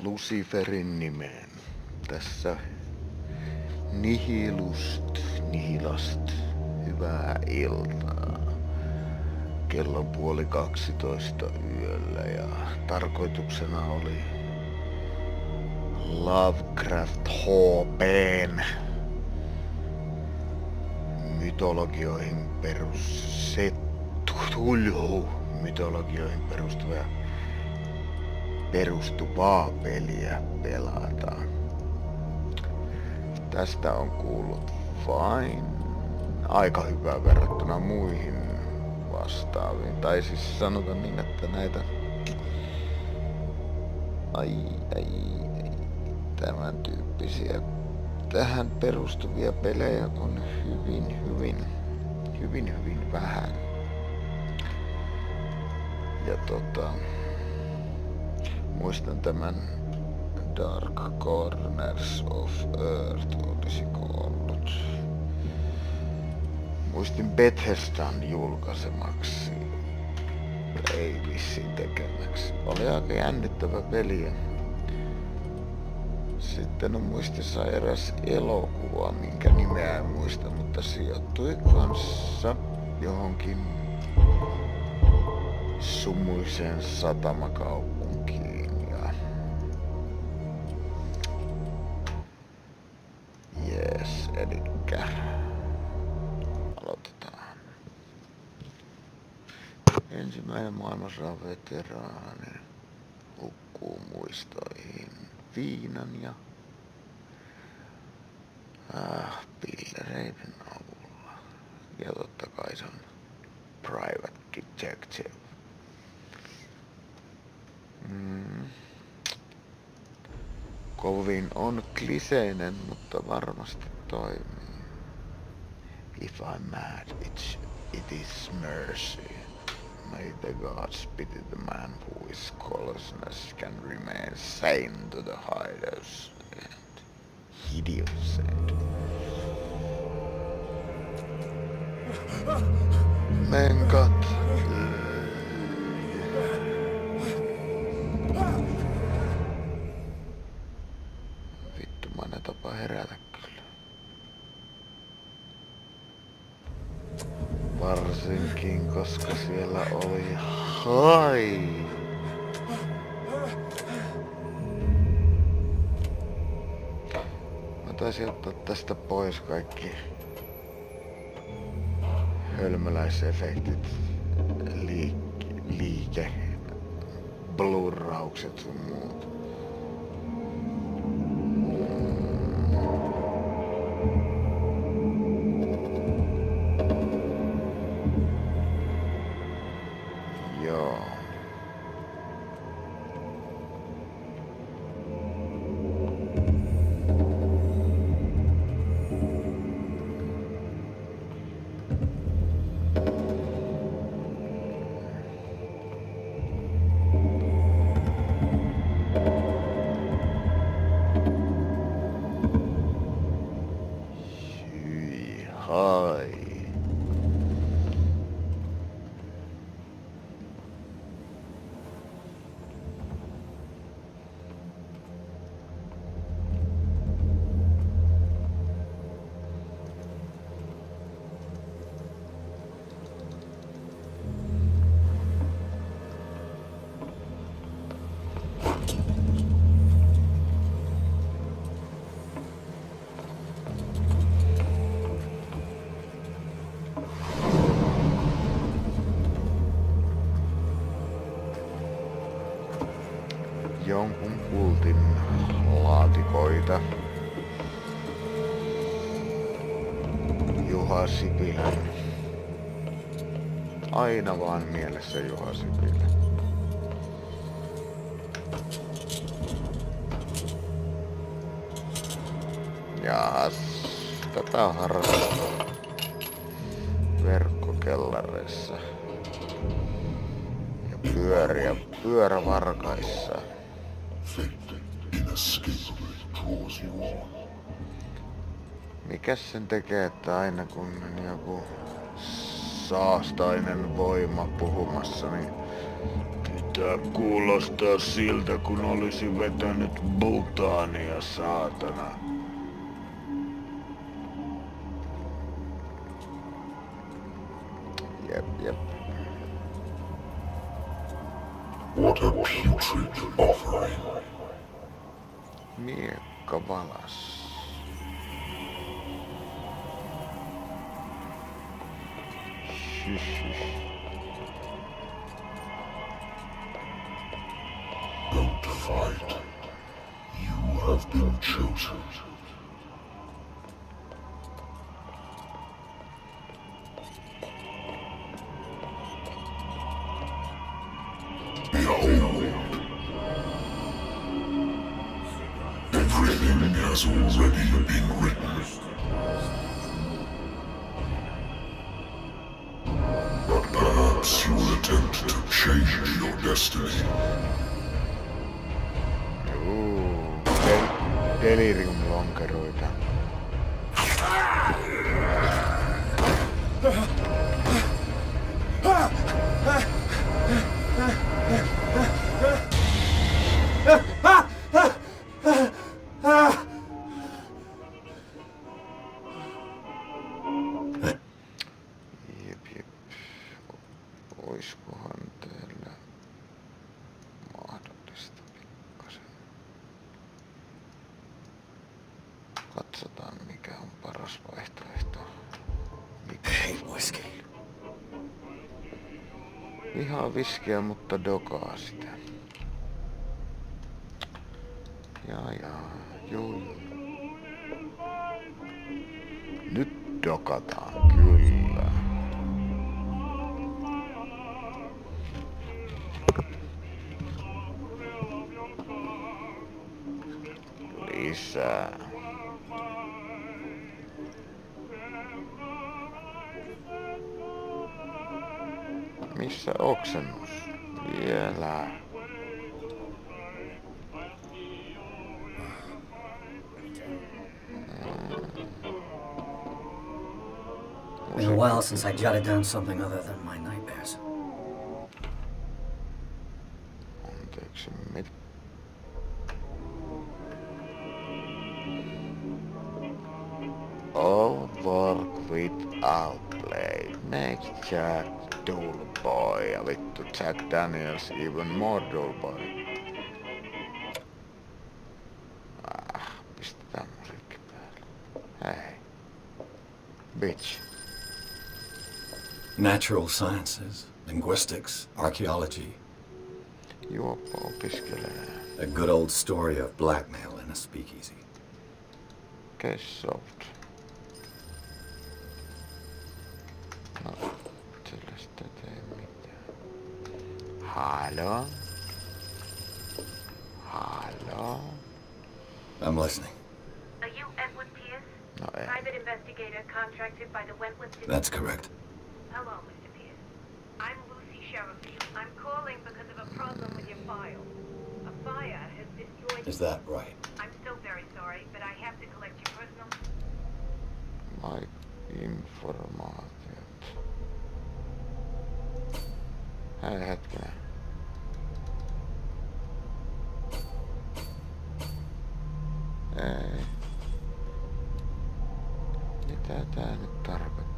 Luciferin nimeen. Tässä Nihilast. Hyvää iltaa. Kello 11:30 yöllä ja tarkoituksena oli Lovecraft HP:n mytologioihin Cthulhu-mytologioihin perustuvaa peliä pelata. Tästä on kuullut vain aika hyvää verrattuna muihin vastaaviin. Tai siis sanotaan niin, että näitä tämän tyyppisiä tähän perustuvia pelejä on hyvin vähän. Ja muistan tämän Dark Corners of Earth, olisiko ollut. Muistin Bethesdan julkaisemaksi, ei vissiin tekemäksi. Oli aika jännittävä peli. Sitten on muistissa eräs elokuva, minkä nimeä en muista, mutta sijoittui kanssa johonkin sumuiseen satamakaupunkiin. Ja jees, elikkä aloitetaan. Ensimmäinen maailmansodan veteraani hukkuu muistoihin viinan ja pillereiden avulla. Ja totta kai se on Private Detective. Kovin on kliseinen, mutta varmasti toimii. If I'm mad, it is mercy. May the gods pity the man who is callousness can remain sane to the hideous and hideous end. Menkat. Vittumainen tapa herätä kyllä. Varsinkin koska siellä oli hai. Mä taisin ottaa tästä pois kaikki hölmöläisefektit, liike, blurraukset sun muut. Joo. Hai. Jonkun kultin laatikoita. Juha Sipilän. Aina vaan mielessä Juha Sipilä. Jaas, tätä on harrastettu verkkokellareissa ja pyörävarkaissa. Mikäs sen tekee, että aina kun on joku saastainen voima puhumassa, niin Tää kuulostaa siltä, kun olisi vetänyt Bhutania, saatana. Jep. What a putrid offering. Miekka valas. Don't fight. You have been chosen. Behold. Everything has already been written. But perhaps you'll attempt to change your destiny. Delirium-lonkeroita. Jep. Oiskohan teillä mahdollista pikkasen? Katsotaan mikä on paras vaihtoehto. Hei, whisky. Vihaa viskiä, mutta dokaa sitä. Joo. Nyt dokataan, kyllä. Lisää. Missä oksennus? Vielä. Been a while since I jotted down something other than my nightmares. Anteeksi, mit? All work without play makes Jack dull boy. Ja vittu Jack Daniels even more dull boy. Pistetään musiikki päälle. Hei. Bitch. Natural sciences, linguistics, archaeology. Juoppa opiskelee. A good old story of blackmail in a speakeasy. Case solved. No, sellaista tee mitään. Halo? I'm listening. Are you Edward Pierce? No ei. Private investigator contracted by the Wentworth District. That's correct. Hello, Mr. Pierce. I'm Lucy Sheriff. I'm calling because of a problem with your file. A fire has destroyed... Is that right? I'm still very sorry, but I have to collect your personal... My informaatiot. Hei hetkinen. Ei. Mitä tää nyt tarkoittaa?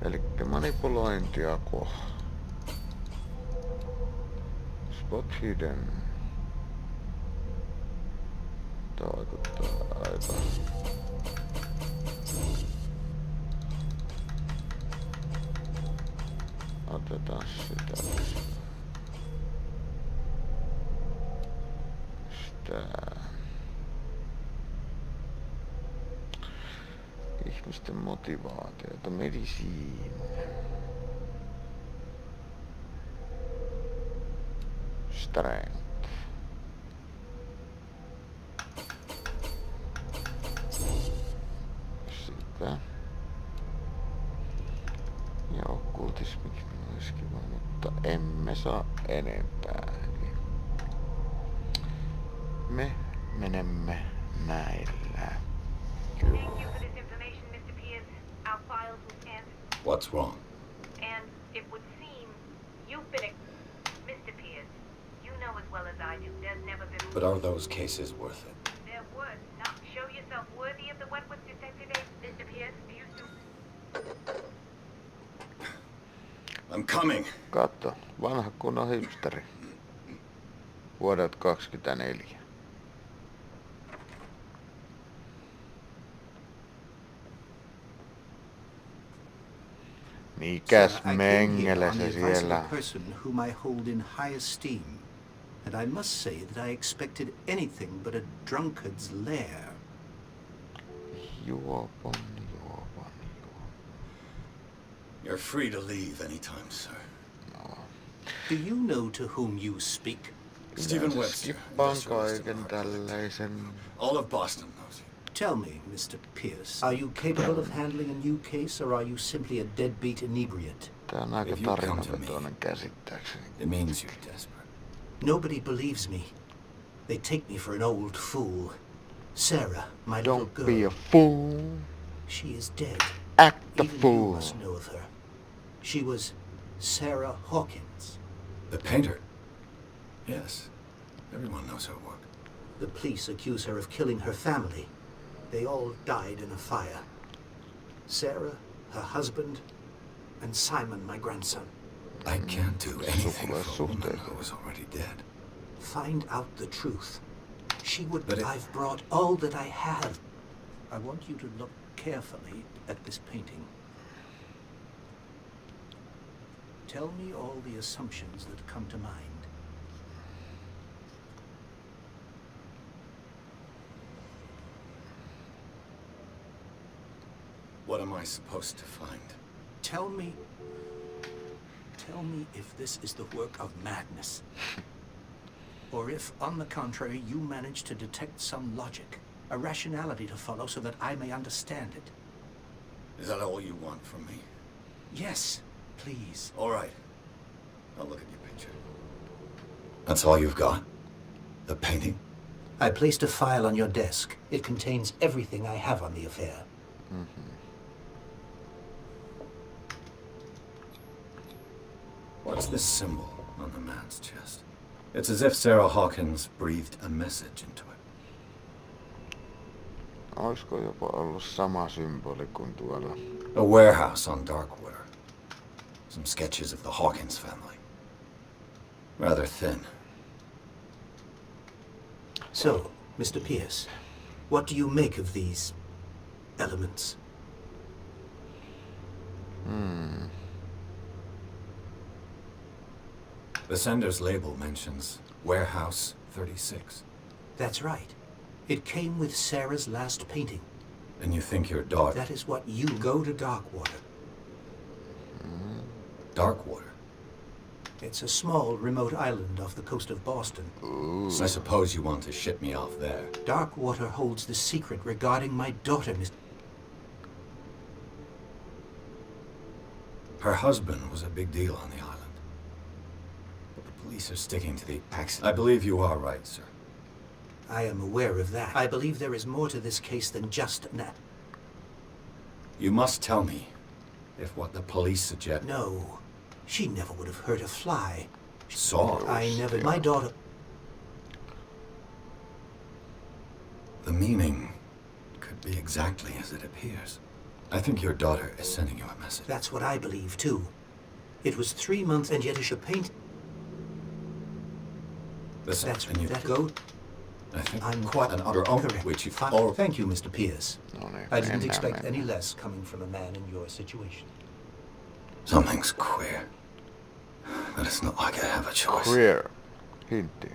Elikkä manipulointiako. Spot hidden. Tää vaikuttaa aika. Otetaan sitä. Ihmisten motivaatiota, medisiin. Strength. Sitä. Ja okkultismikin olisi kiva, mutta emme saa enempää. Eli me menemme näillä. Thank you for this information, Mr. Pierce. Our file files with answers. What's wrong? And it would seem you've been Mr. Pierce, you know as well as I do, there's never been... But are those cases worth it? There would not show yourself worthy of the Wentworth Detective Agency, Mr. Pierce. Do you still... I'm coming. Katso, vanha kunnon hipsteri. Vuodet 24. Mikäs Sir, I came here mengele on the se advice of siellä? a person whom I hold in high esteem, and I must say that I expected anything but a drunkard's lair. Juopon. You're free to leave anytime, sir. Do you know to whom you speak? Stephen Webster. Skippaan kaiken tällaisen. All of Boston knows you. Tell me, Mr. Pierce, are you capable of handling a new case, or are you simply a deadbeat inebriate? Tää on aika If you come to me, tarinavetoinen käsittääkseni. It means you're desperate. Nobody believes me. They take me for an old fool. Sarah, my little Don't girl, be a fool. she is dead. Act the Even you fool. must know of her. She was Sarah Hawkins. The painter? Yes. Everyone knows her work. The police accuse her of killing her family. They all died in a fire. Sarah, her husband, and Simon, my grandson. I can't do anything Sukulaissuhteet. for a woman who was already dead. Find out the truth. She would... But I've brought all that I have. I want you to look carefully at this painting. Tell me all the assumptions that come to mind. What am I supposed to find? Tell me if this is the work of madness. Or if, on the contrary, you manage to detect some logic, a rationality to follow so that I may understand it. Is that all you want from me? Yes, please. All right. I'll look at your picture. That's all you've got? The painting? I placed a file on your desk. It contains everything I have on the affair. What's this symbol on the man's chest? It's as if Sarah Hawkins breathed a message into it. Olisiko jopa ollut sama symboli kuin tuolla? A warehouse on Darkwater. Some sketches of the Hawkins family. Rather thin. So, Mr. Pierce, what do you make of these elements? The sender's label mentions Warehouse 36. That's right. It came with Sarah's last painting. And you think your daughter... That is what you go to Darkwater. Darkwater? It's a small, remote island off the coast of Boston. So I suppose you want to ship me off there. Darkwater holds the secret regarding my daughter, Miss... Her husband was a big deal on the island. But the police are sticking to the accident. I believe you are right, sir. I am aware of that. I believe there is more to this case than just that. You must tell me if what the police suggest... No, she never would have hurt a fly. Saw. I never... My daughter... The meaning could be exactly as it appears. I think your daughter is sending you a message. That's what I believe, too. It was 3 months, and yet she paint... Listen, That's and you... that goat. I think I'm quite an your own, correct. which you... Oh, thank you, Mr. Pierce. No niin, I didn't mennään, expect mennään. any less coming from a man in your situation. Something's queer. But it's not like I have a choice. Queer. Hintti.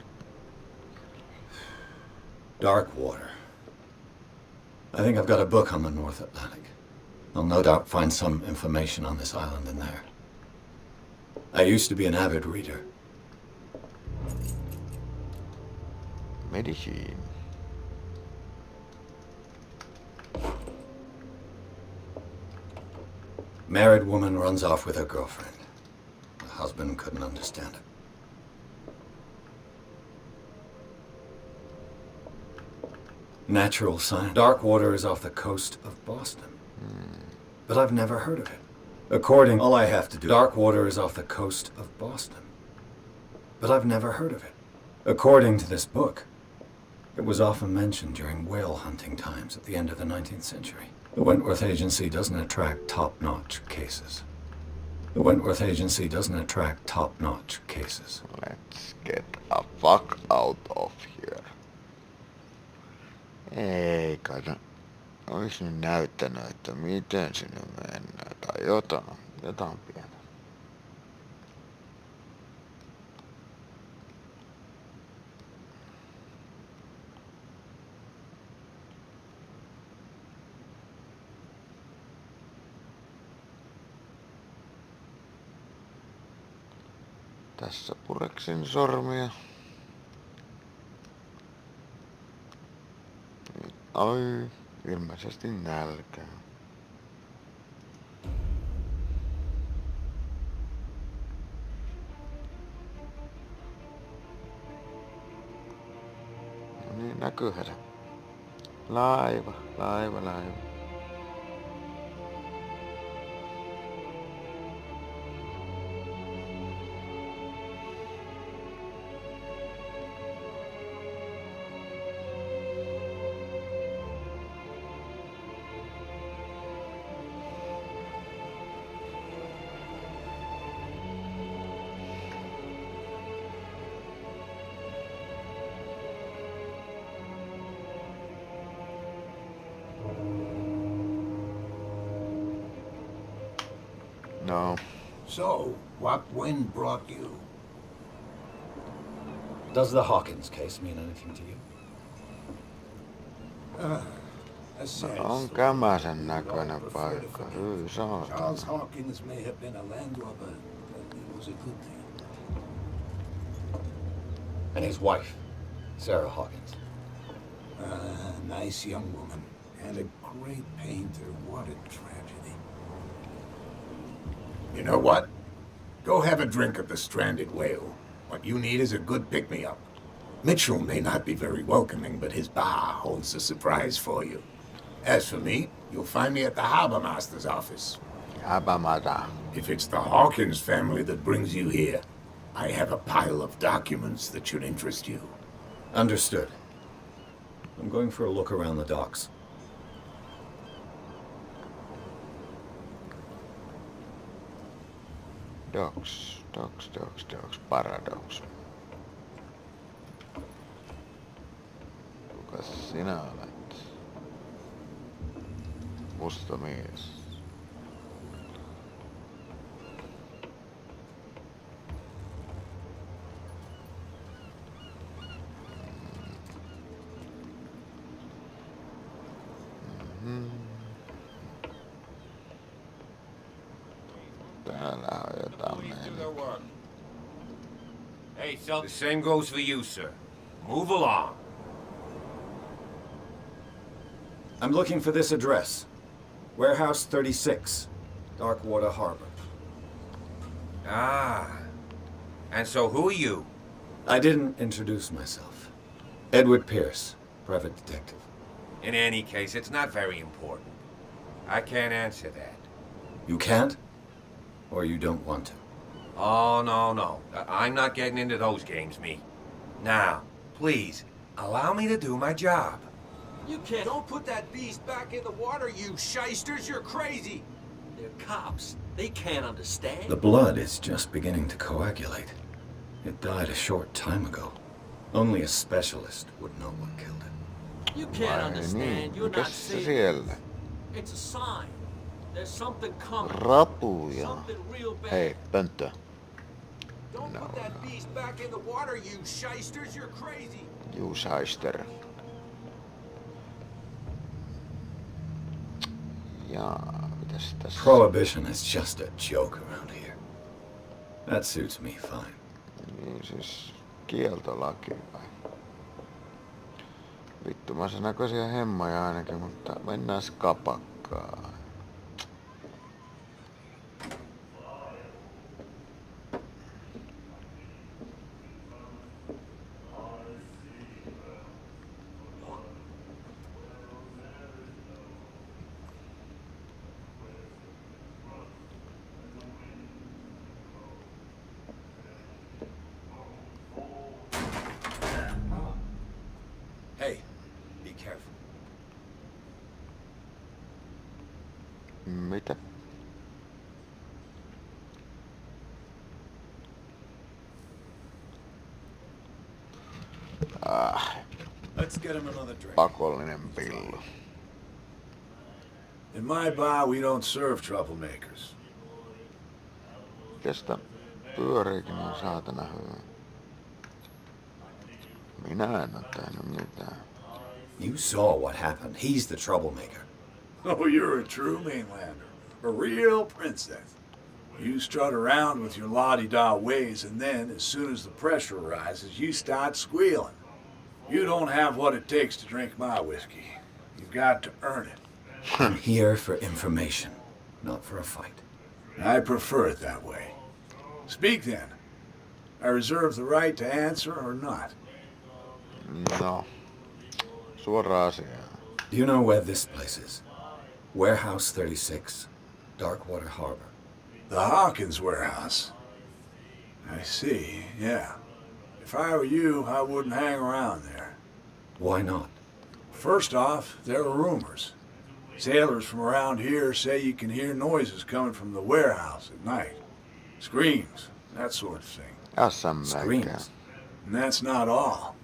Darkwater. I think I've got a book on the North Atlantic. I'll no doubt find some information on this island in there. I used to be an avid reader. Medicine. Married woman runs off with her girlfriend. The husband couldn't understand it. Natural science. Darkwater is off the coast of Boston. but I've never heard of it. All I have to do, Darkwater is off the coast of Boston, but I've never heard of it. According to this book, it was often mentioned during whale hunting times at the end of the 19th century. The Wentworth Agency doesn't attract top-notch cases. The Wentworth Agency doesn't attract top-notch cases. Let's get a fuck out of here. Ei kato. Ois nyt näyttänyt, että miten sinne mennään. Tai jotain pientä. Tässä pureksin sormia. Ai, ilmeisesti nälkää. No niin, näkyyhän se. Laiva. No. So, what wind brought you? Does the Hawkins case mean anything to you? A sense. On kämäsen näköinen paikka. Hyi saatana. Charles Hawkins may have been a landlubber, but it was a good thing. And his wife, Sarah Hawkins. Nice young woman. And a great painter. What a tragedy. You know what? Go have a drink at the Stranded Whale. What you need is a good pick-me-up. Mitchell may not be very welcoming, but his bar holds a surprise for you. As for me, you'll find me at the Harbor Master's office. Häpämätä. If it's the Hawkins family that brings you here, I have a pile of documents that should interest you. Understood. I'm going for a look around the docks. Docks. Paradox. Kukas sinä olet? Musta mies. Täällä on jotain meillä. Hey, the same goes for you, sir. Move along. I'm looking for this address. Warehouse 36, Darkwater Harbor. Ah. And so who are you? I didn't introduce myself. Edward Pierce, private detective. In any case, it's not very important. I can't answer that. You can't? Or you don't want to? Oh, no. I'm not getting into those games, me. Now, please, allow me to do my job. You can't. Don't put that beast back in the water, you shysters. You're crazy. They're cops. They can't understand. The blood is just beginning to coagulate. It died a short time ago. Only a specialist would know what killed it. You can't Vai understand. niin, You're not mikäs se safe. siellä? It's a sign. There's something coming. Rapuja. Something real bad. Hei, pönttö. Don't put that beast back in the water, you shysters. You're crazy. Juus Heister. Jaa, mitäs tässä? Prohibition is just a joke around here. That suits me fine. Niin siis kieltolaki vai? Vittumaisen näköisiä hemmoja ainakin, mutta mennään kapakkaan. Let's get him another drink. pakollinen pillu. In my bar, we don't serve troublemakers. Kestä pyöriikin on saatana hyvä. Minä en oo tehnyt mitään. You saw what happened. He's the troublemaker. Oh, you're a true mainlander. A real princess. You strut around with your la-di-da ways, and then, as soon as the pressure rises, you start squealing. You don't have what it takes to drink my whiskey. You've got to earn it. I'm here for information, not for a fight. I prefer it that way. Speak then. I reserve the right to answer or not. No. Suora asiaan. Do you know where this place is? Warehouse 36, Darkwater Harbor. The Hawkins warehouse. I see, yeah. If I were you, I wouldn't hang around there. Why not? First off, there are rumors. Sailors from around here say you can hear noises coming from the warehouse at night. Screams, that sort of thing. Screams. And that's not all.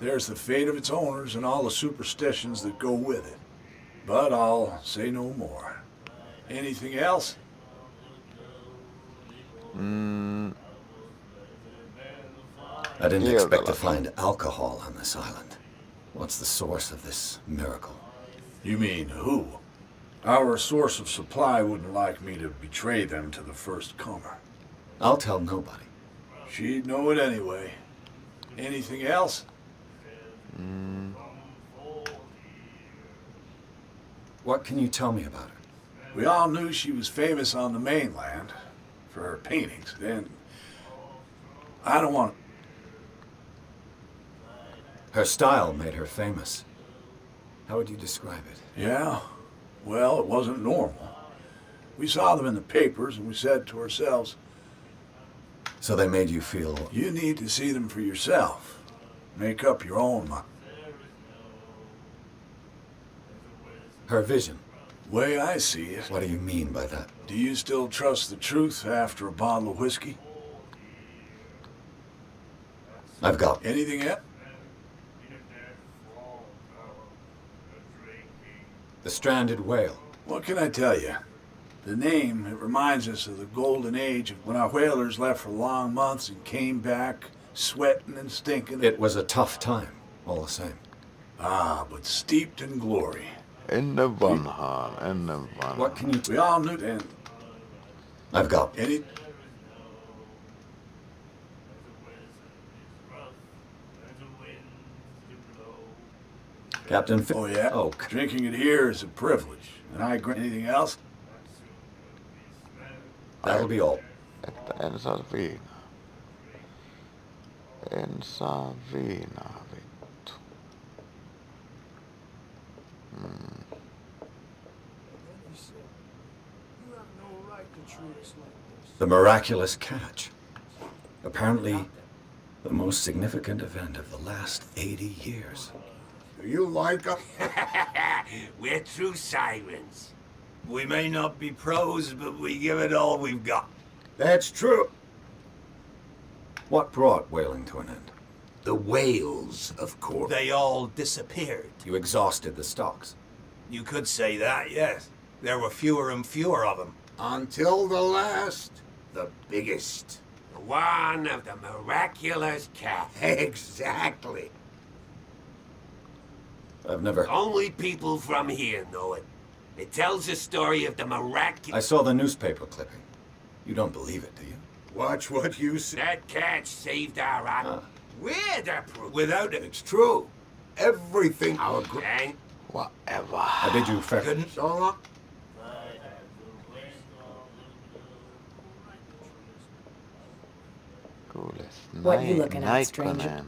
There's the fate of its owners and all the superstitions that go with it. But I'll say no more. Anything else? I didn't expect to find alcohol on this island. What's the source of this miracle? You mean who? Our source of supply wouldn't like me to betray them to the first comer. I'll tell nobody. She'd know it anyway. Anything else? What can you tell me about her? We all knew she was famous on the mainland for her paintings. Then, I don't want... Her style made her famous. How would you describe it? Yeah? Well, it wasn't normal. We saw them in the papers and we said to ourselves, So they made you feel... you need to see them for yourself. Make up your own mind. Her vision. Way I see it. What do you mean by that? Do you still trust the truth after a bottle of whiskey? I've got... Anything else? The stranded whale. What can I tell you? The name, it reminds us of the golden age of when our whalers left for long months and came back sweating and stinking. It was a tough time, all the same. Ah, but steeped in glory. Ennen vanhaan, ennen vanhaan. What can you... We all knew then. I've got... Any... Captain... Oh, yeah? Oh, Drinking it here is a privilege. And I grant anything else? that'll be all. Että en saa viinaa. En saa viinaa, vittu. The miraculous catch. Apparently, the most significant event of the last 80 years. Do you like them? We're true sirens. We may not be pros, but we give it all we've got. That's true. What brought whaling to an end? The whales, of course. They all disappeared. You exhausted the stocks. You could say that, yes. There were fewer and fewer of them. Until the last, the biggest. The one of the miraculous cat. Exactly. I've never... Only people from here know it. It tells the story of the I miraculous... saw the newspaper clipping. You don't believe it, do you? Watch what you say. That catch saved our island. We're the proof. Without it, It's true. Everything our and Whatever. I bid you fair... couldn't... so long. Kuules, What you looking at, stranger? Naikkonen.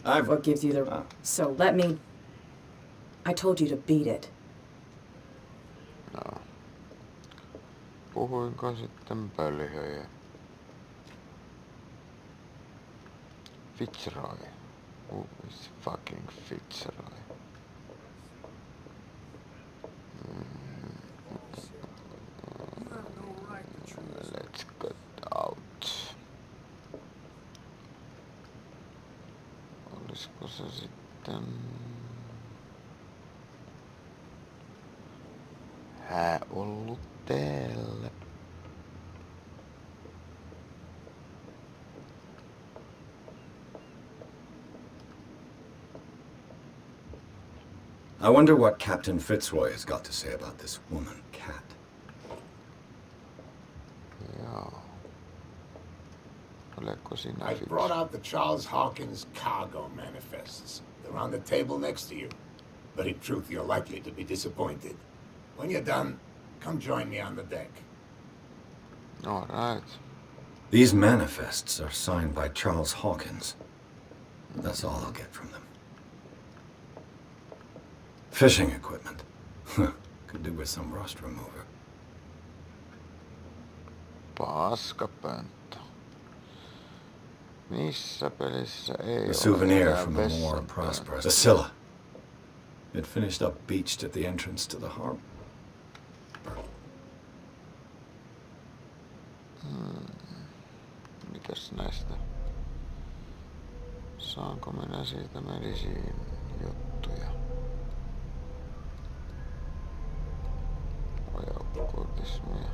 I've... What gives you the... So let me... I told you to beat it. No. Puhuinko sitten pölhöjä? Fitzroy. Who is fucking Fitzroy? Let's get out. Onko se sitten... ollut täällä? I wonder what Captain Fitzroy has got to say about this woman, Cat. Joo. Oletko sinä I Fitz? brought out the Charles Hawkins cargo manifests. They're on the table next to you. But in truth, you're likely to be disappointed. When you're done, come join me on the deck. All right. These manifests are signed by Charles Hawkins. That's all I'll get from them. Fishing equipment. Could do with some rust remover. Paskapönttö. Missä pelissä ei A souvenir ole from a more prosperous Scylla. It finished up beached at the entrance to the harbor. Mitäs näistä? Saanko minä siitä medisiin juttuja? Ojaukkotismia.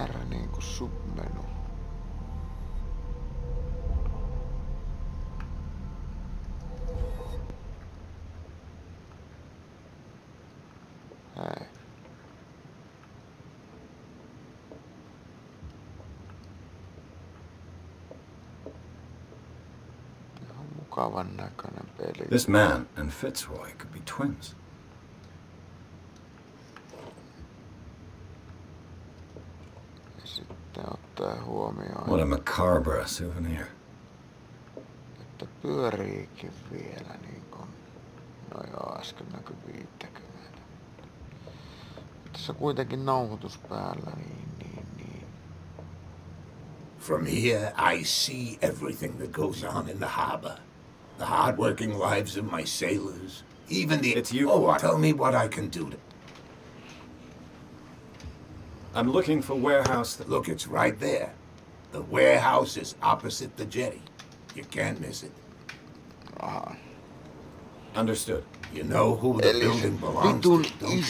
R niinku submenu. Hei. Ihan mukavan näköinen peli. This man and Fitzroy could be twins. Ja sitten ottaa huomioon, What a macabre souvenir. että pyöriikin vielä niin kuin no äsken näkyi 50. Tässä kuitenkin nauhoitus päällä, niin. From here, I see everything that goes on in the harbor. The hard-working lives of my sailors. Even the... It's you. Oh, tell me what I can do to... I'm looking for warehouse. Look, it's right there. The warehouse is opposite the jetty. You can't miss it. Aha. Understood. You know who the Eli se building belongs vitun to, don't you?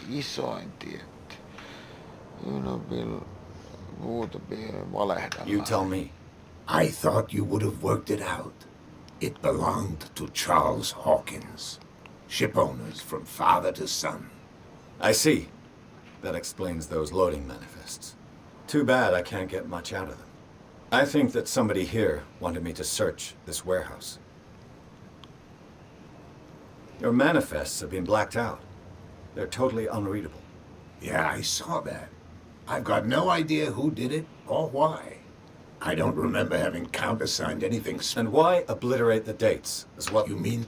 isoin tietty. Valehdella. You tell me. I thought you would have worked it out. It belonged to Charles Hawkins. Ship owners from father to son. I see. That explains those loading manifests. Too bad I can't get much out of them. I think that somebody here wanted me to search this warehouse. Your manifests have been blacked out. They're totally unreadable. Yeah, I saw that. I've got no idea who did it or why. I don't remember having countersigned anything. And why obliterate the dates as well? You mean?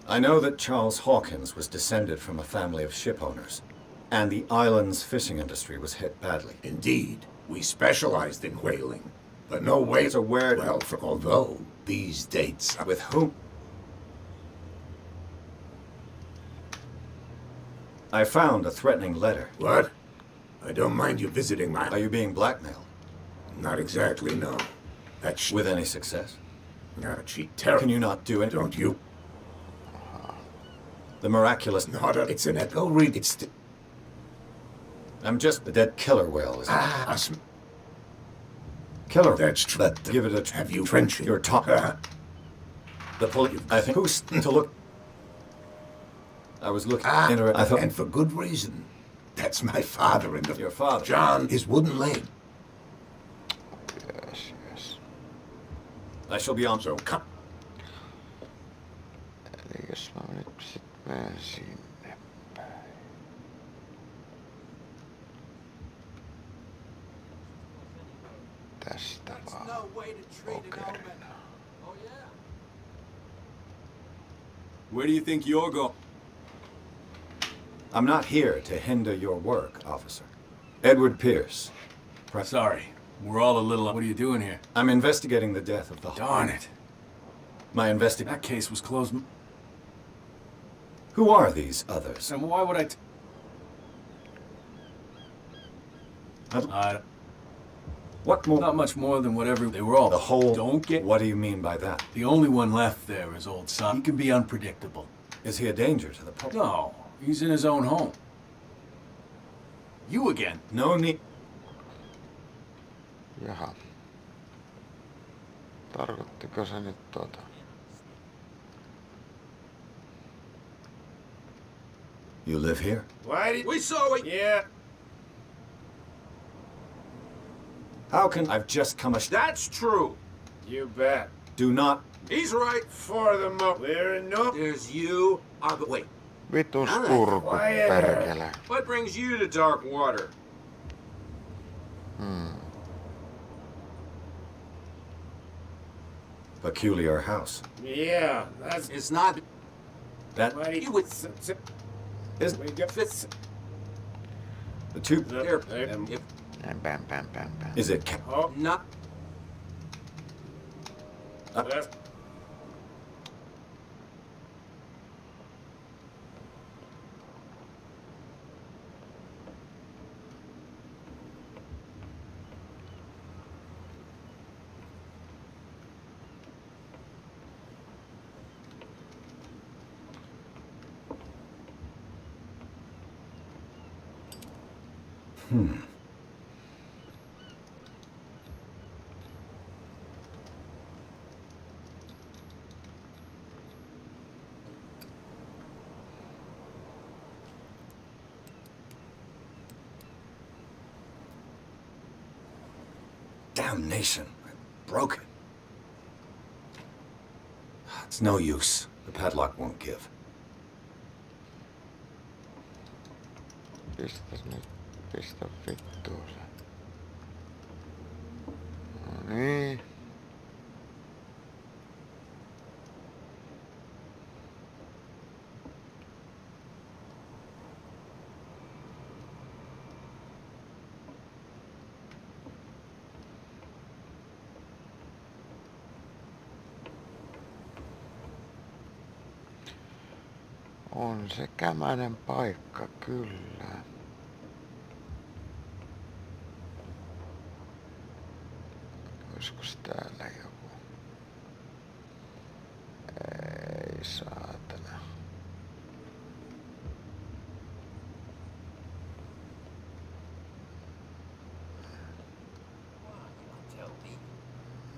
I know that Charles Hawkins was descended from a family of ship owners, and the island's fishing industry was hit badly. Indeed, we specialized in whaling, but no way. So where? Well, although these dates. With whom? I found a threatening letter. What? I don't mind you visiting my... Are you being blackmailed? Not exactly, no. That's... With any success? She terrible. Can you not do it? Don't you? The miraculous... Not a... It's an echo read. It's... I'm just the dead killer whale, is it? Killer. That's true. But give it a... Have you trenching? Your top... The police... I think... Who's to look... I was looking... I thought... And for good reason. That's my father and the... Your father? John, his wooden leg. Yes. I shall be on... So come... Eli jos mä nyt sit menen sinne päin. Tästä vaan. Kokeillaan. Where do you think you're going? I'm not here to hinder your work, officer. Edward Pierce. Sorry, we're all a little... What are you doing here? I'm investigating the death of the... Darn it. My investigation. That case was closed. Who are these others? And why would I? What more? Not much more than whatever. They were all. The whole. Don't get. What do you mean by that? The only one left there is old son. He can be unpredictable. Is he a danger to the public? No, he's in his own home. You again? No need. Jaha. Tarkoittiko se nyt tota? You live here? Why did we saw it? Yeah. How can I've just come That's true. You bet. Do not. He's right. For the mo. Clear enough. There's you. But wait. Vitus kurkut perkele. What brings you to dark water? Peculiar house. Yeah, that's. It's not. That You would. is Fits. the two. There. Bam, bam, bam, bam. Is it? Oh, not. Damnation. I broke it. It's no use. The padlock won't give. Pistäs nyt. Pistä vittuun se. No niin. On se kämänen paikka kyllä. Oiskos täällä joku? Ei saatana. Tell me.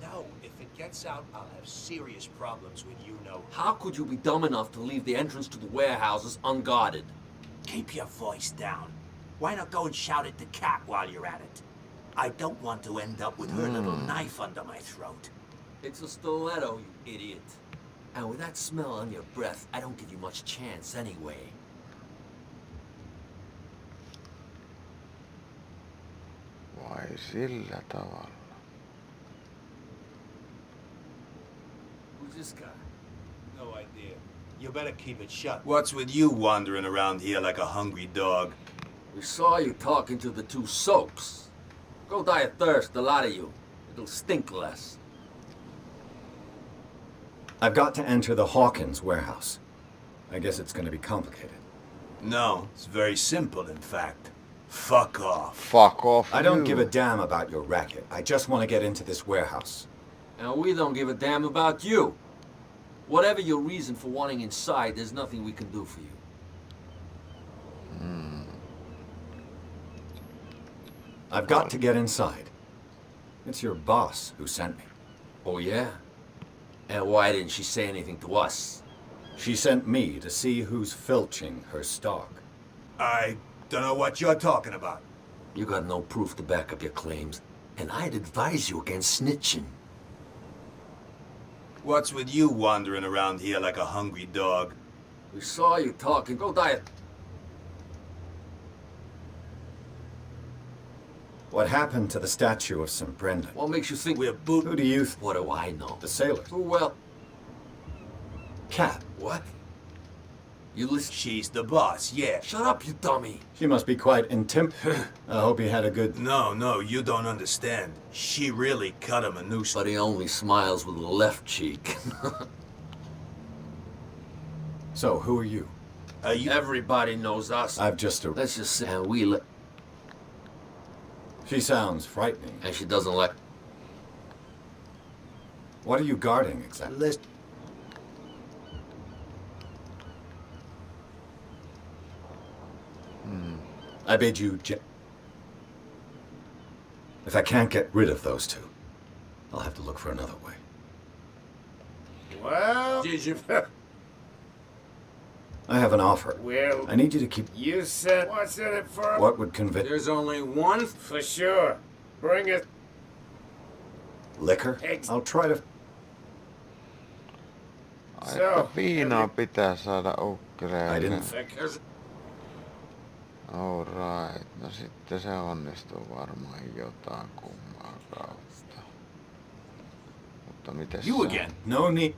No, if it gets out, I'll have serious problems with you know. How could you be dumb enough to leave the entrance to the warehouses unguarded? Keep your voice down. Why not go and shout at the cat while you're at it? I don't want to end up with her little knife under my throat. It's a stiletto, you idiot. And with that smell on your breath, I don't give you much chance anyway. Vai sillä tavalla? Who's this guy? No idea. You better keep it shut. What's with you wandering around here like a hungry dog? We saw you talking to the two soaks. Go die of thirst, the lot of you. It'll stink less. I've got to enter the Hawkins warehouse. I guess it's going to be complicated. No, it's very simple, in fact. Fuck off. Fuck off. I don't you. give a damn about your racket. I just want to get into this warehouse. And we don't give a damn about you. Whatever your reason for wanting inside, there's nothing we can do for you. I've got to get inside. It's your boss who sent me. Oh, yeah? And why didn't she say anything to us? She sent me to see who's filching her stock. I don't know what you're talking about. You got no proof to back up your claims, and I'd advise you against snitching. What's with you wandering around here like a hungry dog? We saw you talking. Go die. What happened to the statue of St. Brendan? What makes you think We're boot. Who do you What do I know? The sailors. Who, well... Cat. What? You listen... She's the boss, yeah. Shut up, you dummy. She must be quite I hope he had a good... No, you don't understand. She really cut him a new... But he only smiles with the left cheek. So, who are you? Everybody knows us. I've just Let's just say we let. She sounds frightening. And she doesn't let. What are you guarding exactly? List. I bid you If I can't get rid of those two, I'll have to look for another way. Well, did you... I have an offer. Well, I need you to keep... you said what's in it for... What would convince... There's only one. For sure. Bring it. Liquor? I'll try to... Aika viinaa pitää saada ukkireille. I didn't... Alright, no sitten se onnistuu varmaan jotain kummaa kautta. Mutta mites You se? again? No need...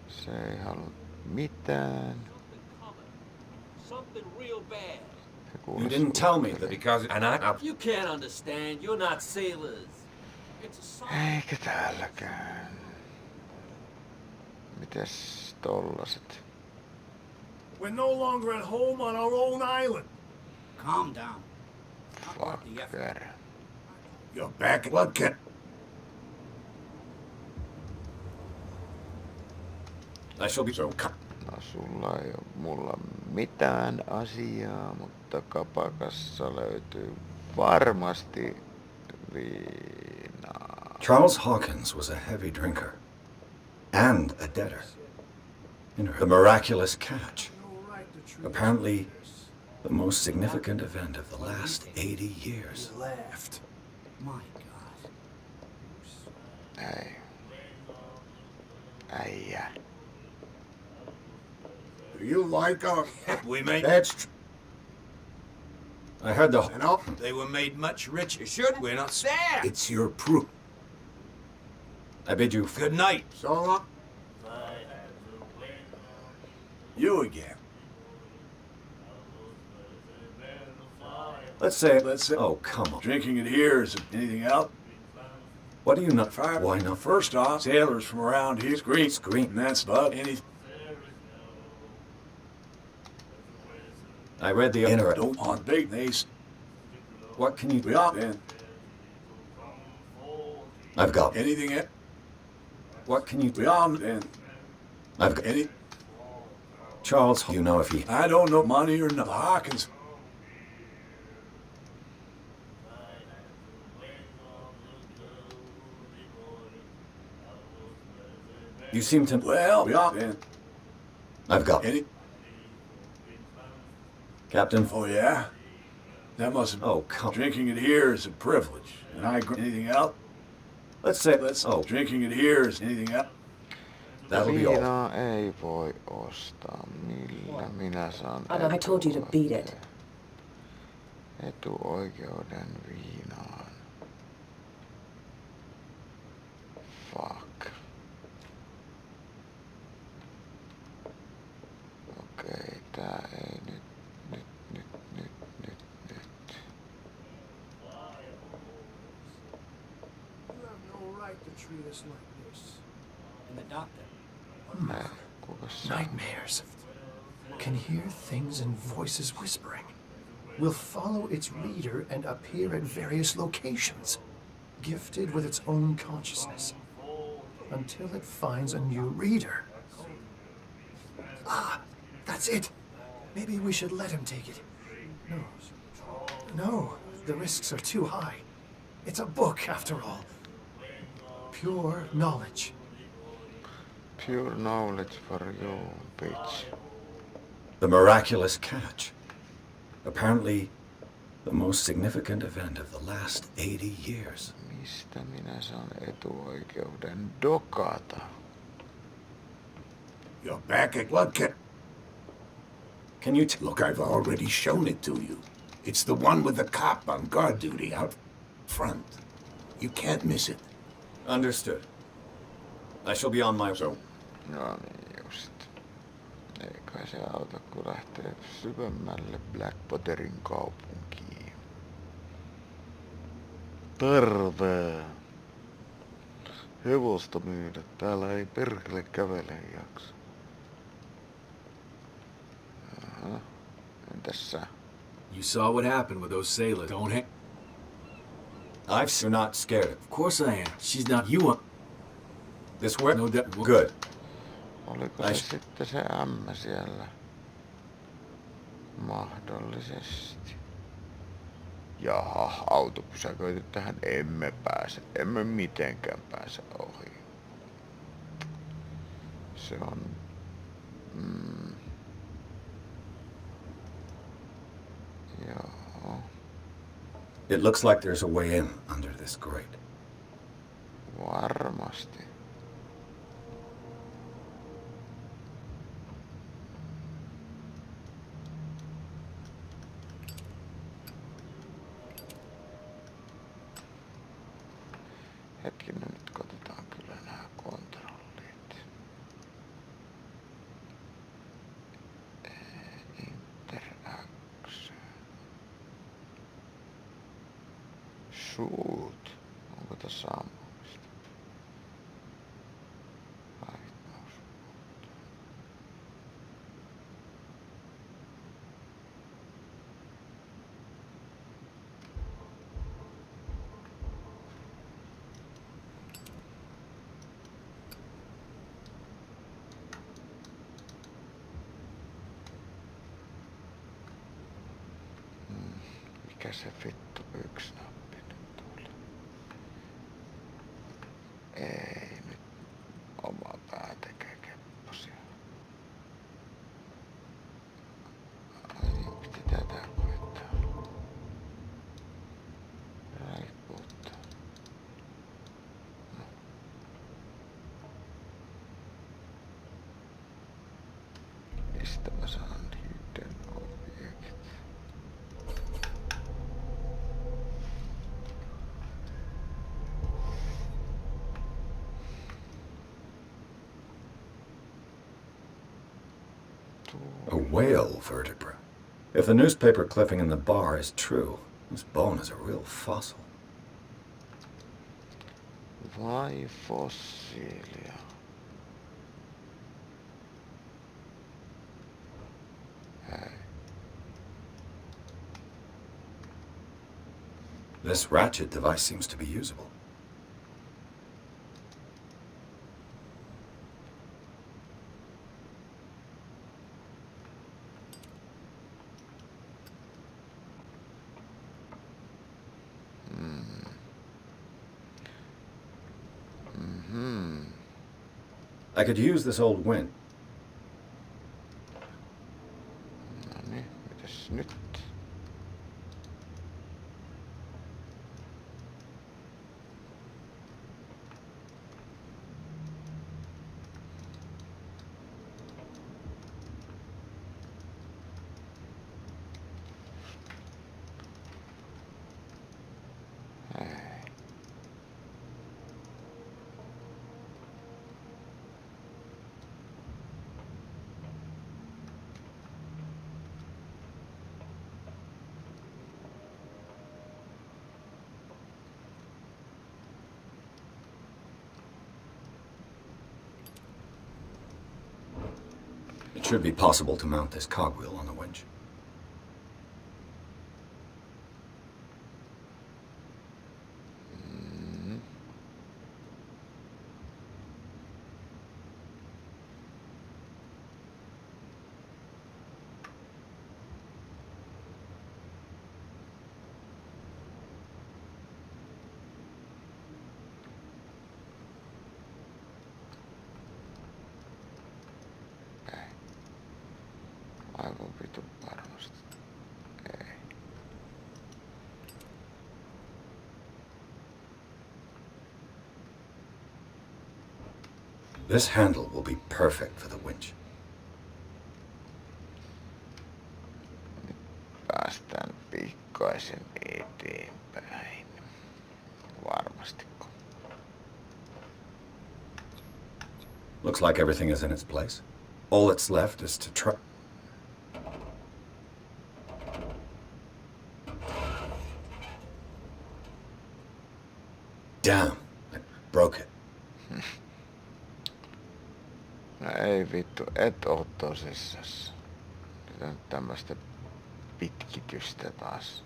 Se ei halua mitään. Something real bad. Se You kuulosti didn't tell me that... Because, and You can't understand. You're not sailors. It's a song. Eikä täälläkään. Mites tollaset? We're no longer at home on our own island. Calm down. Fucker. You're back. What can... I shall be... So, No sulla ei oo mulla mitään asiaa, mutta kapakassa löytyy varmasti viinaa. Charles Hawkins was a heavy drinker. And a debtor. The miraculous catch. Apparently, the most significant event of the last 80 years. Laughed. My God. Ei. Äijä. do you like our... We made... That's I heard the... And all... They were made much richer. Should we're not there. It's your proof. I bid you... Good night. So long. You again. Let's say... Let's say... Oh, come on. Drinking it here is anything else? What do you not... Fire. Why not? First off, sailors from around here scream. Scream. And that's about anything. I read the inner... Don't on big nace. What can you... We are then. I've got... Anything else? What can you... We are then. I've got... Any... Charles, you know if he... I don't know money or no Hawkins. You seem to... Well, we are then. I've got... Any... Captain... Oh, yeah? That must... Oh, come... Drinking it here is a privilege. And I... Anything else? Let's say... Let's... Oh, Drinking it here is anything else? that'll be all. Viinaa ei voi ostaa. Millä minä saan... I told you to beat it. Etuoikeuden viinaan. Fuck. Okei, tää ei nyt. You have no right to treat us like this. And the doctor. Kukas se? Nightmares. Can hear things and voices whispering. Will follow its reader and appear at various locations, gifted with its own consciousness, until it finds a new reader. Ah, that's it. Maybe we should let him take it. No, the risks are too high. It's a book, after all. Pure knowledge. Pure knowledge for you, bitch. The miraculous catch. Apparently, the most significant event of the last 80 years. Mistä minä saan etuoikeuden dokata? You're back at what Can you Look, I've already shown it to you. It's the one with the cop on guard duty out front. You can't miss it. Understood. I shall be on my... So, No niin just. Ei kai se auta, kun lähtee syvemmälle Blackwaterin kaupunkiin. Terve! Hevosta myydä. Täällä ei perkele kävele jaksa. Entäs sä? You saw what happened with those sailors, don't you? You're not scared. Of course I am. She's not you. This work? No doubt. Good. Oliko se sitten se ämmä siellä? Mahdollisesti. Jaha, auto pysäköity tähän. Emme mitenkään pääse ohi. Se on... Joo. It looks like there's a way in under this grate. Varmasti. Hetkinen, nyt katsotaan kyllä nämä kontrollit. Interaction. Shoot. Onko tässä ampumista? Lainaus. Mikä se vittu yksi nappi nyt oli? Ei nyt oma pää tekee kepposia. Ai piti tätä koittaa. Raippuutta. No. Mistä mä saan hidden object? A whale vertebra. If the newspaper clipping in the bar is true, this bone is a real fossil. Vai fossiilia? Hei. This ratchet device seems to be usable. I could use this old wind. No niin, mitäs nyt? It should be possible to mount this cogwheel on the winch. Aivan vitu varmasti. Ei. This handle will be perfect for the winch. Nyt päästään pikkaisen eteenpäin. Varmastiko? Looks like everything is in its place. All that's left is to try. Damn, I broke it. No ei vittu, et oo tosissas. Tämmöstä pitkitystä taas.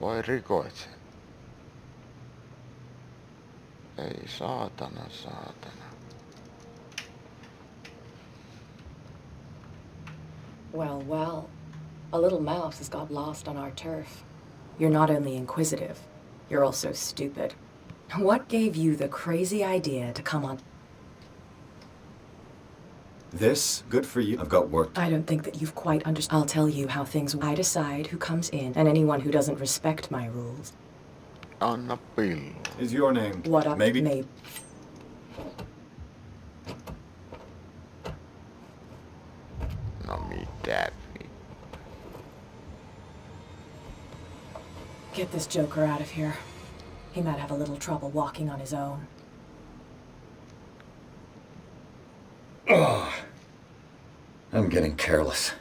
Voi rikoit sen. Ei saatana. Well, well. A little mouse has got lost on our turf. You're not only inquisitive, you're also stupid. What gave you the crazy idea to come on? This, good for you. I've got work. I don't think that you've quite understood. I'll tell you how things. I decide who comes in, and anyone who doesn't respect my rules. Anna pillu. Is your name? What up? Maybe. No mitä? Get this joker out of here. He might have a little trouble walking on his own. Oh, I'm getting careless.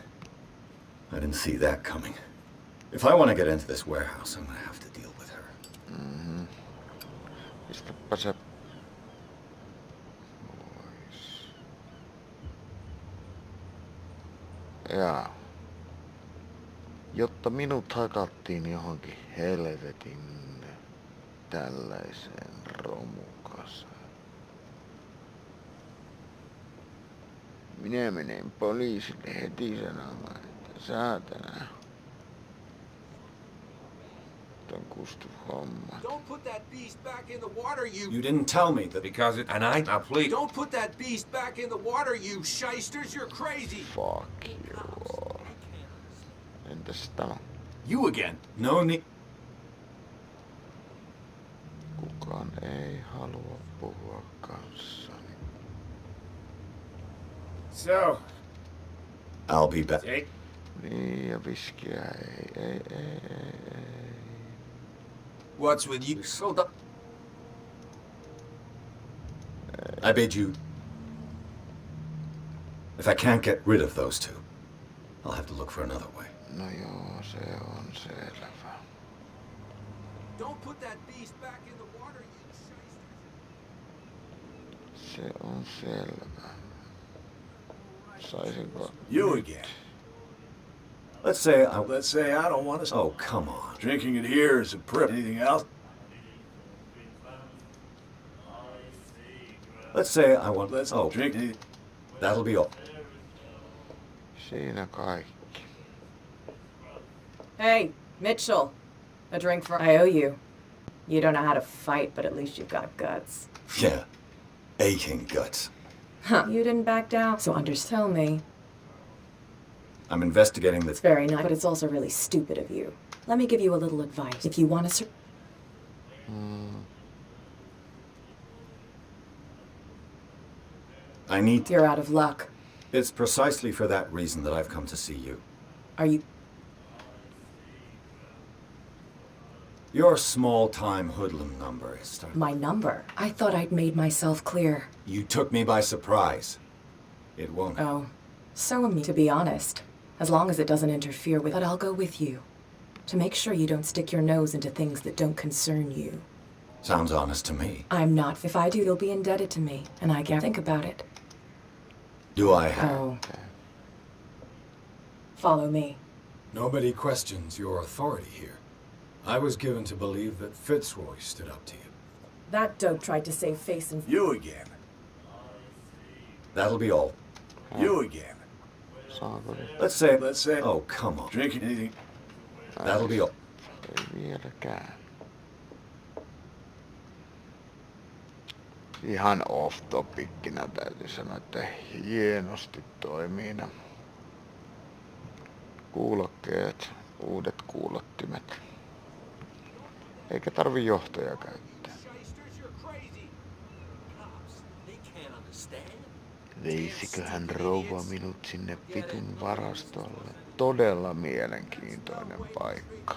I didn't see that coming. If I want to get into this warehouse, I'm going to have to deal with her. Mm-hmm. Pistäpä se Jaa. Jotta minut hakattiin johonkin helvetin tällaiseen romukasaan. Minä menen poliisille heti sanomaan, että saatana. Ton kustu homma. Don't put that beast back in the water, you... You didn't tell me that... Because it... And now please... Don't put that beast back in the water, you shysters! You're crazy! Fuck you all. Entäs tämä? You again? No need... Kukaan ei halua puhua kanssani. So... I'll be back. Take... Niin, ja viskiä ei. What's with you? Sold up. I bid you... If I can't get rid of those two, I'll have to look for another way. No joo, se on selvä. Don't put that beast back in the water, you shysters! Se on selvä. Saisinko... You again. Let's say I don't want to... Oh, come on. Drinking it here is a prep. Anything else? Let's say I want... Let's oh, drink it. That'll be all. Siinä kaikki. Hey, Mitchell. A drink for... I owe you. You don't know how to fight, but at least you've got guts. Yeah. Aching guts. Huh. You didn't back down, so tell me. I'm investigating It's very nice, but it's also really stupid of you. Let me give you a little advice. If you want to... I need... You're out of luck. It's precisely for that reason that I've come to see you. Are you... Your small-time hoodlum number is starting... My number? I thought I'd made myself clear. You took me by surprise. It won't... Oh. So am I, to be honest. As long as it doesn't interfere with... But I'll go with you. To make sure you don't stick your nose into things that don't concern you. Sounds honest to me. I'm not. If I do, you'll be indebted to me. And I can't think about it. Do I have... Oh. Follow me. Nobody questions your authority here. I was given to believe that Fitzroy stood up to you. That dope tried to save face and... You again. That'll be all. You again. Saako nyt? Let's say... Let's say... Oh, come on. Drinking anything. That'll be all. Ei vieläkään. Ihan off topickinä täytyy sanoa, että hienosti toimii nämä kuulokkeet, uudet kuulottimet. Eikä tarvi johtoja käyttää. Veisiköhän rouva minut sinne vitun varastolle? Todella mielenkiintoinen paikka.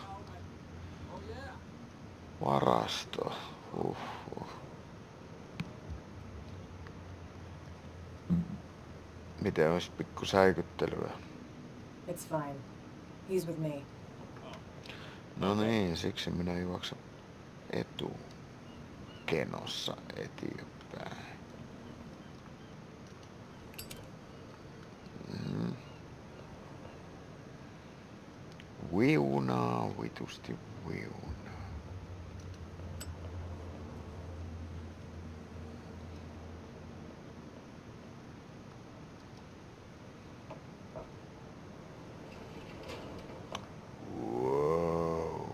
Varasto. Miten olisi pikku säikyttelyä? It's fine. He's with me. No niin, siksi minä juoksen etukenossa eteenpäin. Viunaa, vitusti viunaa. Wow.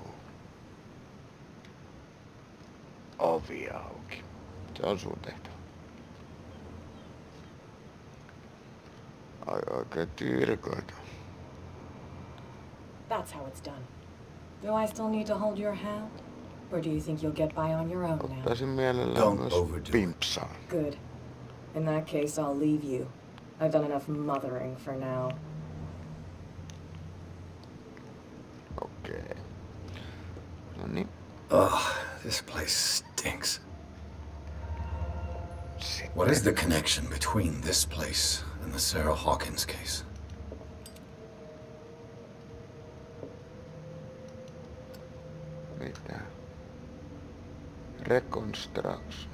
Ovi auki. Se on sun tehtävä. Aika tyrkätä. That's how it's done. Do I still need to hold your hand? Or do you think you'll get by on your own now? Ottaisin mielellään myös pimpsaa. Good. In that case, I'll leave you. I've done enough mothering for now. Okay. No niin. Ugh, this place stinks. What is the connection between this place and the Sarah Hawkins case? Mitä? Reconstruction.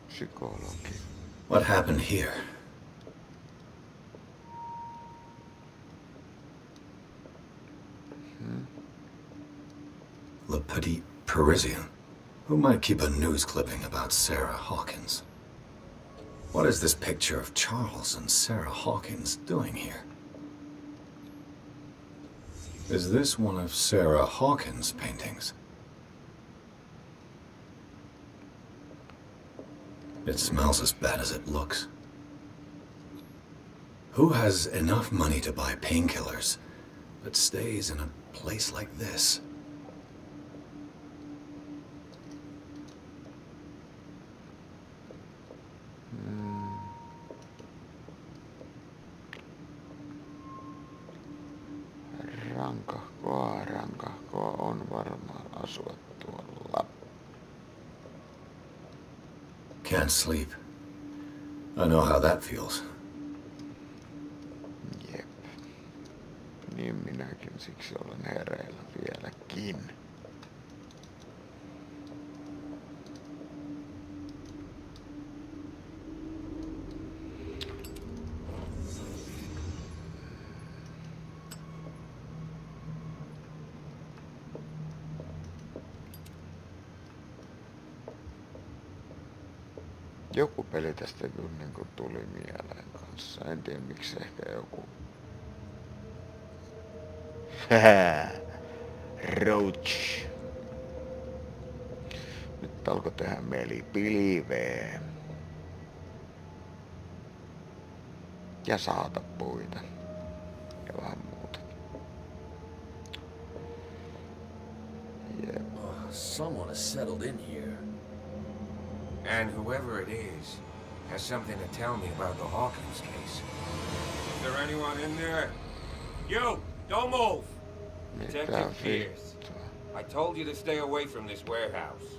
Psykologi. What happened here? Le Petit Parisien. Who might keep a news clipping about Sarah Hawkins? What is this picture of Charles and Sarah Hawkins doing here? Is this one of Sarah Hawkins' paintings? It smells as bad as it looks. Who has enough money to buy painkillers, but stays in a place like this? Rankahkoa on varmaan asua tuolla. Can't sleep. I know how that feels. Jep. Niin minäkin, siksi olen hereillä vieläkin. Joku peli tästä kyllä niin kuin tuli mieleen kanssa. En tiedä miksi, ehkä joku. Roach. Nyt alkoi tehdä mieli pilveä. Ja saata puita. Ja vähän muuta. Yep. Someone has settled in here. And whoever it is has something to tell me about the Hawkins case. Is there anyone in there? You! Don't move! Detective Pierce. I told you to stay away from this warehouse.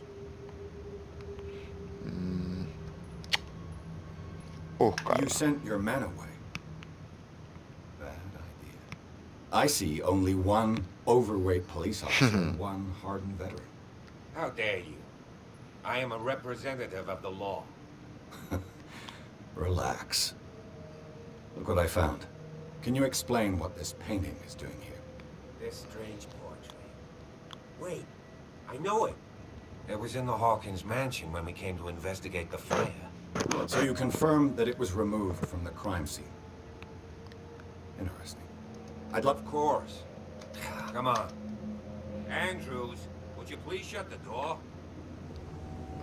You sent your men away. Bad idea. I see only one overweight police officer and one hardened veteran. How dare you? I am a representative of the law. Relax. Look what I found. Can you explain what this painting is doing here? This strange portrait. Wait, I know it. It was in the Hawkins mansion when we came to investigate the fire. So you confirm that it was removed from the crime scene. Interesting. I'd love... Of course. Come on. Andrews, would you please shut the door?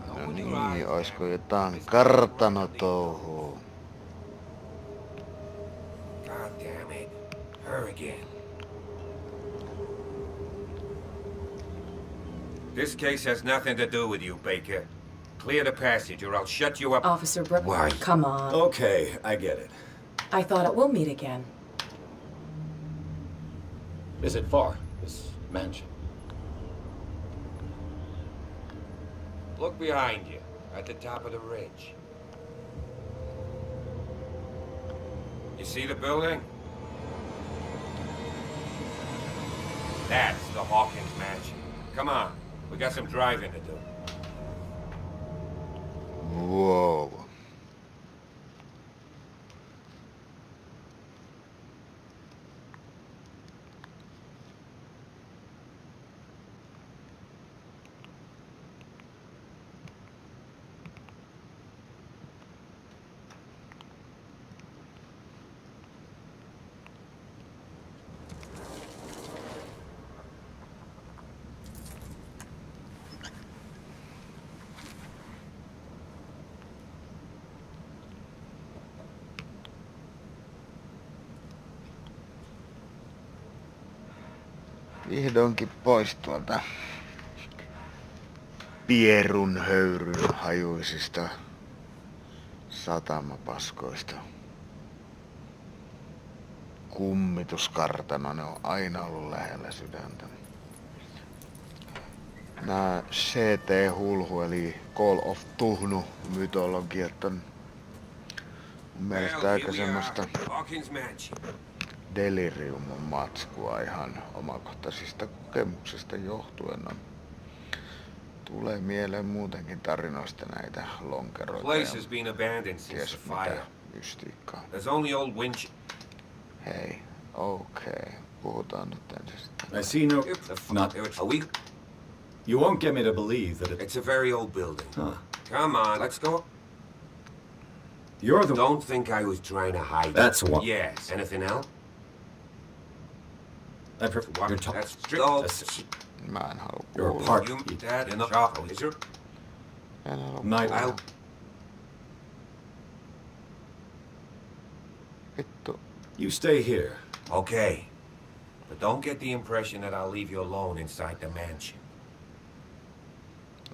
No niin, oisko jotain kartanotouhua? God damn it. Her again. This case has nothing to do with you, Baker. Clear the passage or I'll shut you up. Officer Brook, Why? come on. Okay, I get it. I thought it will meet again. Is it far, this mansion? Look behind you, at the top of the ridge. You see the building? That's the Hawkins mansion. Come on, we got some driving to do. Wow. Vihdoinkin pois tuolta pierun höyryn hajuisista satamapaskoista. Kummituskartano, ne on aina ollut lähellä sydäntä. Nää Cthulhu eli Call of Cthulhu mytologiat on mun mielestä aika semmoista deliriumun matskua ihan omakohtaisista kokemuksista johtuen. No, tulee mieleen muutenkin tarinoista näitä lonkeroita ja ties mitä mystiikkaa. Hei, okei. Puhutaan nyt ensin. I see no... Not... You won't get me to believe that It's a very old building. Huh. Come on, let's go. You're the... Don't think I was trying to hide That's it. what... Yes. Anything else? I prefer... You're talking... That's strict. Mä en halua You're a kuulla. part... You meet that in the shop, is there? En halua Night... kuulla. Vittu. You stay here. Okay. But don't get the impression that I'll leave you alone inside the mansion.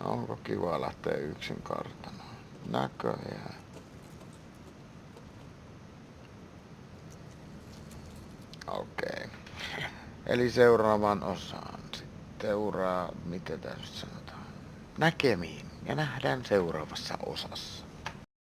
Onko kiva lähteä yksin kartanoon? Näköjään. Okei. Eli seuraavan osaan. Sitten seuraa, mitä tässä nyt sanotaan. Näkemiin ja nähdään seuraavassa osassa.